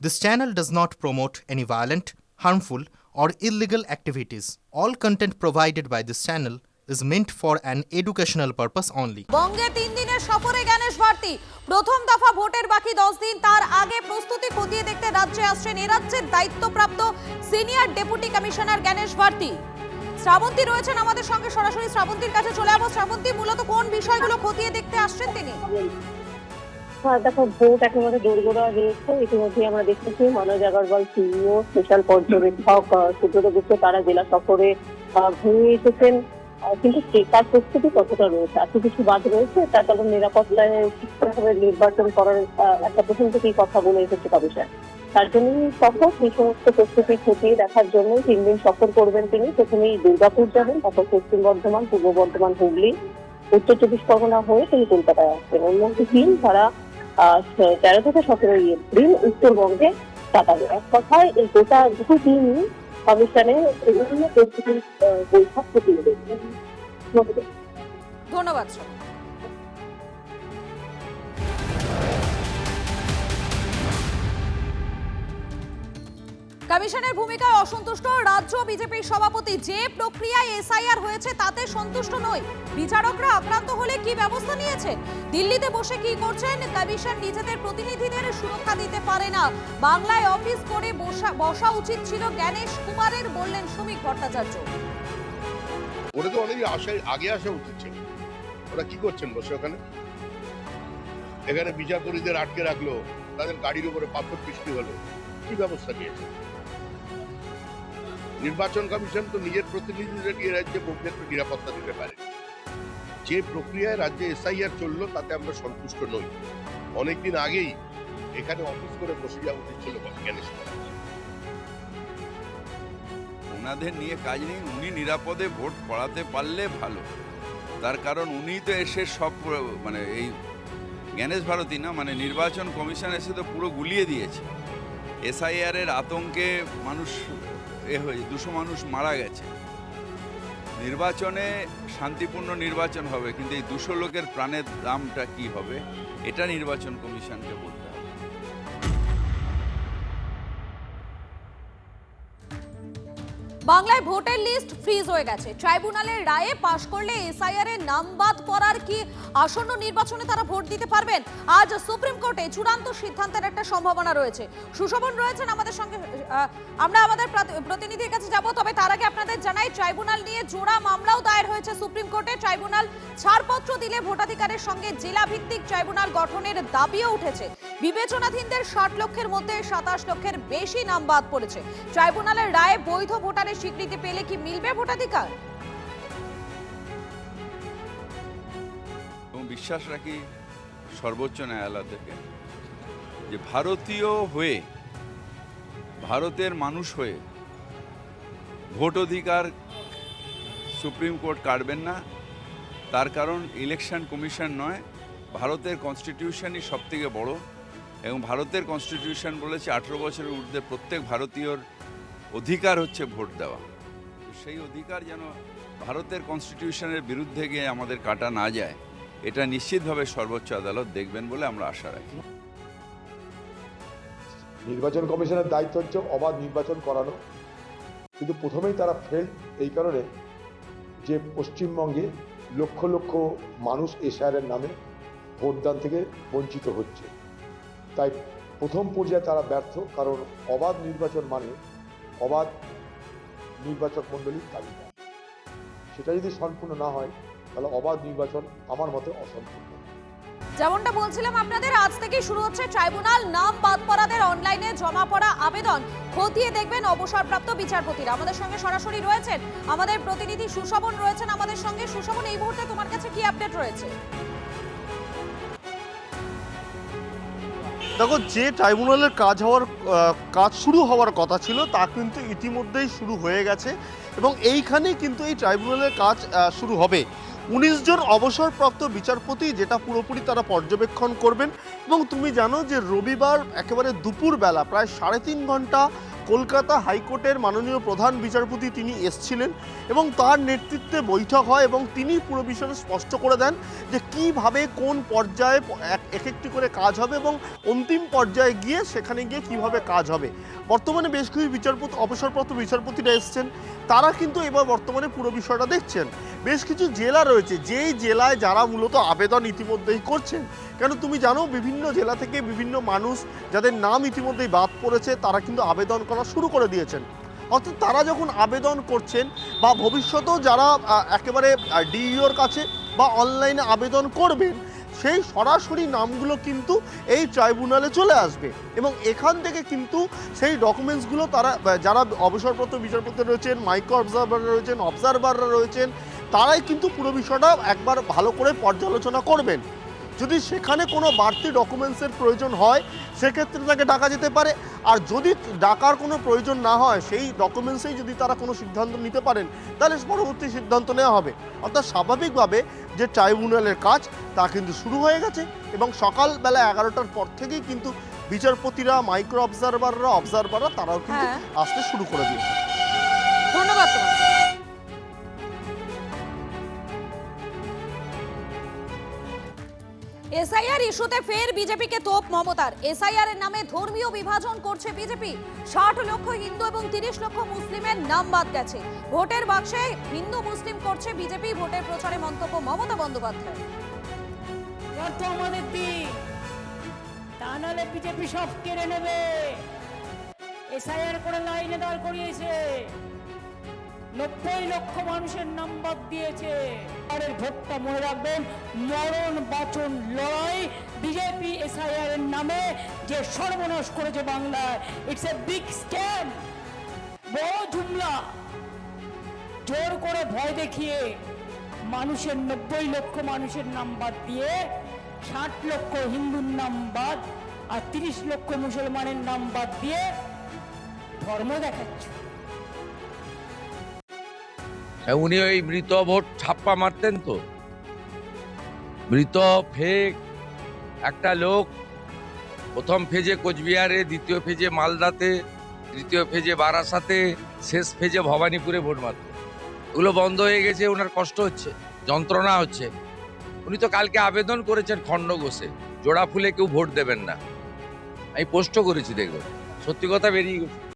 This channel does not promote any violent, harmful, or illegal activities. All content provided by this channel is meant for an educational purpose only. বঙ্গে 3 দিনের সফরে গণেশ ভারতী প্রথম দফা ভোটের বাকি 10 দিন, তার আগে প্রস্তুতি খতিয়ে দেখতে রাজ্যে আসছেন এ রাজ্যের দায়িত্বপ্রাপ্ত senior deputy commissioner Ganesh Bharati. Srabanti রয়েছেন আমাদের সঙ্গে, সরাসরি শ্রাবন্তীর কাছে চলে যাবো। শ্রাবন্তী, মূলত কোন বিষয়গুলো খতিয়ে দেখতে আসছেন তিনি? দেখো, ভোট একেবারে দোরগোড়া রয়েছে। ইতিমধ্যে আমরা দেখেছি মনোজ আগরওয়াল সিইও, স্পেশাল পর্যবেক্ষক সুব্রত গুপ্ত তারা জেলা সফরে ঘুরে এসেছেন, কিন্তু তার প্রস্তুতি কতটা রয়েছে? আর কিছু বাদ রয়েছে, তার কারণ নিরাপত্তায় ঠিকঠাকভাবে নির্বাচন করার একটা প্রথম থেকেই কথা বলে এসেছে কমিশন। তার জন্যই সফর, এই সমস্ত প্রস্তুতি খতিয়ে দেখার জন্য 3 দিন সফর করবেন তিনি। প্রথমেই দুর্গাপুর যাবেন, তারপর পশ্চিম বর্ধমান, পূর্ব বর্ধমান, হুগলি, উত্তর 24 পরগনা হয়ে তিনি কলকাতায় আসবেন। অন্য দিন তারা 13 থেকে 17 এপ্রিল উত্তরবঙ্গে কাটাবে। এক কথায় এই গোটা 2 দিন কমিশনে বিভিন্ন প্রস্তুতির বৈঠক প্রতিবেদন। ধন্যবাদ। কমিশনের ভূমিকায় অসন্তুষ্ট রাজ্য বিজেপির সভাপতি। যে প্রক্রিয়ায় এসআইআর হয়েছে তাতে সন্তুষ্ট নয়। বিচারকরা আক্রান্ত হলে কি ব্যবস্থা নিয়েছেন? দিল্লিতে বসে কি করছেন? কমিশন নিজেদের প্রতিনিধিদের সুরক্ষা দিতে পারে না। বাংলায় অফিস করে বসা উচিত ছিল গণেশ কুমারের, বললেন শ্রমিক ভট্টাচার্য। ওরা তো অনেক আগে আসা উচিত ছিল। ওরা কি করছেন বসে ওখানে? এখানে বিচারপতিদের আটকে রাখলো, তাদের গাড়ির উপরে পাথর বৃষ্টি হলো, কি ব্যবস্থা নিয়েছে? নির্বাচন কমিশন তো নিজের প্রতিনিধিদেরকে রাজ্যে পর্যাপ্ত নিরাপত্তা দিতে পারে। যে প্রক্রিয়ায় রাজ্যে এসআইআর চললো তাতে আমরা সন্তুষ্ট নই। অনেকদিন আগেই এখানে অফিস করে বসে যাওয়া উচিত ছিল গণেশ। ওনাদের নিয়ে কাজ নেই, উনি নিরাপদে ভোট পড়াতে পারলে ভালো। তার কারণ উনি তো এসে সব মানে এই গণেশ ভারতী না, মানে নির্বাচন কমিশন এসে তো পুরো গুলিয়ে দিয়েছে। এসআইআর এর আতঙ্কে মানুষ 200 মানুষ মারা গেছে। নির্বাচনে শান্তিপূর্ণ নির্বাচন হবে, কিন্তু এই 200 লোকের প্রাণের দামটা কি হবে এটা নির্বাচন কমিশনকে বলতে হবে। বাংলায় ভোটার লিস্ট ফ্রিজ হয়ে গেছে। ট্রাইব্যুনালের রায়ে পাশ করলে এসআইআর এর নাম বাদ পড়ার কি আসন্ন নির্বাচনে তারা ভোট দিতে পারবেন? আজ সুপ্রিম কোর্টে চূড়ান্ত সিদ্ধান্তের একটা সম্ভাবনা রয়েছে। সুশোভন রয়েছেন আমাদের সঙ্গে, আমরা আমাদের প্রতিনিধির কাছে যাব। তবে তার আগে আপনাদের জানাই, ট্রাইব্যুনাল নিয়ে জোড়া মামলাও দায়ের হয়েছে সুপ্রিম কোর্টে। ট্রাইব্যুনাল ছাড়পত্র দিলে ভোটাধিকারের সঙ্গে জেলা ভিত্তিক ট্রাইব্যুনাল গঠনের দাবিও উঠেছে। বিবেচনাধীনদের 60 লক্ষের মধ্যে 27 লক্ষের বেশি নাম বাদ পড়েছে। ট্রাইব্যুনালের রায়ে বৈধ ভোটারের স্বীকৃতি পেলে কি মিলবে ভোটাধিকার? বিশ্বাস রাখি সর্বোচ্চ ন্যায়ালয় থেকে যে ভারতীয় হয়ে, ভারতের মানুষ হয়ে ভোট অধিকার সুপ্রিম কোর্ট কাটবেন না। তার কারণ ইলেকশন কমিশন নয়, ভারতের কনস্টিটিউশনই সব থেকে বড়। এবং ভারতের কনস্টিটিউশন বলেছে 18 বছরের ঊর্ধ্বে প্রত্যেক ভারতীয়র অধিকার হচ্ছে ভোট দেওয়া। সেই অধিকার যেন ভারতের কনস্টিটিউশনের বিরুদ্ধে গিয়ে আমাদের কাটা না যায়, এটা নিশ্চিতভাবে সর্বোচ্চ আদালত দেখবেন বলে আমরা আশা রাখি। নির্বাচন কমিশনের দায়িত্ব হচ্ছে অবাধ নির্বাচন করানো, কিন্তু প্রথমেই তারা ফেল এই কারণে যে পশ্চিমবঙ্গে লক্ষ লক্ষ মানুষ এসআইআর নামে ভোটদান থেকে বঞ্চিত হচ্ছে। তাই প্রথম পর্যায়ে তারা ব্যর্থ, কারণ অবাধ নির্বাচন মানে অবাধ নির্বাচক মণ্ডলীর তালিকা। সেটা যদি সম্পূর্ণ না হয় তাহলে অবাধ নির্বাচন আমার মতে অসম্পূর্ণ। যেমনটা বলছিলাম আপনাদের, আজ থেকে শুরু হচ্ছে ট্রাইব্যুনাল। নাম বাদ পড়াদের অনলাইনে জমা পড়া আবেদন খতিয়ে দেখবেন অবসরপ্রাপ্ত বিচারপতিরা। আমাদের সঙ্গে সরাসরি রয়েছেন আমাদের প্রতিনিধি সুশোভন রয়েছেন আমাদের সঙ্গে। সুশোভন, এই মুহূর্তে তোমার কাছে কি আপডেট রয়েছে? দেখো, যে ট্রাইব্যুনালের কাজ শুরু হওয়ার কথা ছিল তা কিন্তু ইতিমধ্যেই শুরু হয়ে গেছে, এবং এইখানেই কিন্তু এই ট্রাইব্যুনালের কাজ শুরু হবে। 19 জন অবসরপ্রাপ্ত বিচারপতি, যেটা পুরোপুরি তারা পর্যবেক্ষণ করবেন। এবং তুমি জানো যে রবিবার একেবারে দুপুরবেলা প্রায় 3.5 ঘন্টা কলকাতা হাইকোর্টের মাননীয় প্রধান বিচারপতি তিনি এসছিলেন এবং তার নেতৃত্বে বৈঠক হয় এবং তিনি পুরো বিষয়টা স্পষ্ট করে দেন যে কিভাবে কোন পর্যায়ে এক একটি করে কাজ হবে এবং অন্তিম পর্যায়ে গিয়ে সেখানে গিয়ে কিভাবে কাজ হবে। বর্তমানে বেশ কিছু বিচারপতি অবসরপ্রাপ্ত বিচারপতিরা এসছেন, তারা কিন্তু এবার বর্তমানে পুরো বিষয়টা দেখছেন। বেশ কিছু জেলা রয়েছে যেই জেলায় যারা মূলত আবেদন ইতিমধ্যেই করছেন, কেন তুমি জানো বিভিন্ন জেলা থেকে বিভিন্ন মানুষ যাদের নাম ইতিমধ্যেই বাদ পড়েছে তারা কিন্তু আবেদন করা শুরু করে দিয়েছেন। অর্থাৎ তারা যখন আবেদন করছেন বা ভবিষ্যতেও যারা একেবারে ডিইওর কাছে বা অনলাইনে আবেদন করবেন, সেই সরাসরি নামগুলো কিন্তু এই ট্রাইব্যুনালে চলে আসবে এবং এখান থেকে কিন্তু সেই ডকুমেন্টসগুলো তারা যারা অবসরপ্রাপ্ত বিচারপতি রয়েছেন, মাইক্রো অবজারভাররা রয়েছেন, অবজারভাররা রয়েছেন, তারাই কিন্তু পুরো বিষয়টা একবার ভালো করে পর্যালোচনা করবেন। যদি সেখানে কোনো বাড়তি ডকুমেন্টসের প্রয়োজন হয় সেক্ষেত্রে তাকে ডাকা যেতে পারে, আর যদি ডাকার কোনো প্রয়োজন না হয় সেই ডকুমেন্টসেই যদি তারা কোনো সিদ্ধান্ত নিতে পারেন তাহলে পরবর্তী সিদ্ধান্ত নেওয়া হবে। অর্থাৎ স্বাভাবিকভাবে যে ট্রাইব্যুনালের কাজ তা কিন্তু শুরু হয়ে গেছে এবং সকালবেলা 11টার পর থেকেই কিন্তু বিচারপতিরা, মাইক্রো অবজারভাররা তারাও কিন্তু আসতে শুরু করে দিয়েছে। ধন্যবাদ তোমাকে। এসআইআর ইস্যুতে ফের বিজেপিকে তোপ মমতার। এসআইআর এর নামে ধর্মীয় বিভাজন করছে বিজেপি। 60 লক্ষ হিন্দু এবং 30 লক্ষ মুসলিমের নাম বাদ গেছে। ভোটের বাক্সে হিন্দু মুসলিম করছে বিজেপি। ভোটের প্রচারে মন্তব্য মমতা বন্দ্যোপাধ্যায়। তো আমাদের দিন, তা নাহলে বিজেপি সব কেড়ে নেবে। এসআইআর করে লাইনে দাঁড় করিয়েছে, 90 লক্ষ মানুষের নাম বাদ দিয়েছে। আর ভোটটা মনে রাখবেন, মরণ বাঁচন লড়াই। বিজেপি এসআইআর এর নামে যে সর্বনাশ করেছে বাংলায়, ইটস এ বিগ স্ক্যাম, বড় জুমলা। জোর করে ভয় দেখিয়ে মানুষের 90 লক্ষ মানুষের নাম বাদ দিয়ে 60 লক্ষ হিন্দুর নাম বাদ আর 30 লক্ষ মুসলমানের নাম বাদ দিয়ে ধর্ম দেখাচ্ছে। উনি ওই মৃত ভোট ছাপ্পা মারতেন তো, মৃত ফেক একটা লোক প্রথম ফেজে কোচবিহারে, দ্বিতীয় ফেজে মালদাতে, তৃতীয় ফেজে বারাসাতে, শেষ ফেজে ভবানীপুরে ভোট মারত। ওগুলো বন্ধ হয়ে গেছে, ওনার কষ্ট হচ্ছে, যন্ত্রণা হচ্ছে। উনি তো কালকে আবেদন করেছেন খণ্ডঘোষে, জোড়া ফুলে কেউ ভোট দেবেন না। আমি পোস্টও করেছি, দেখবেন সত্যি কথা বেরিয়ে গেছে।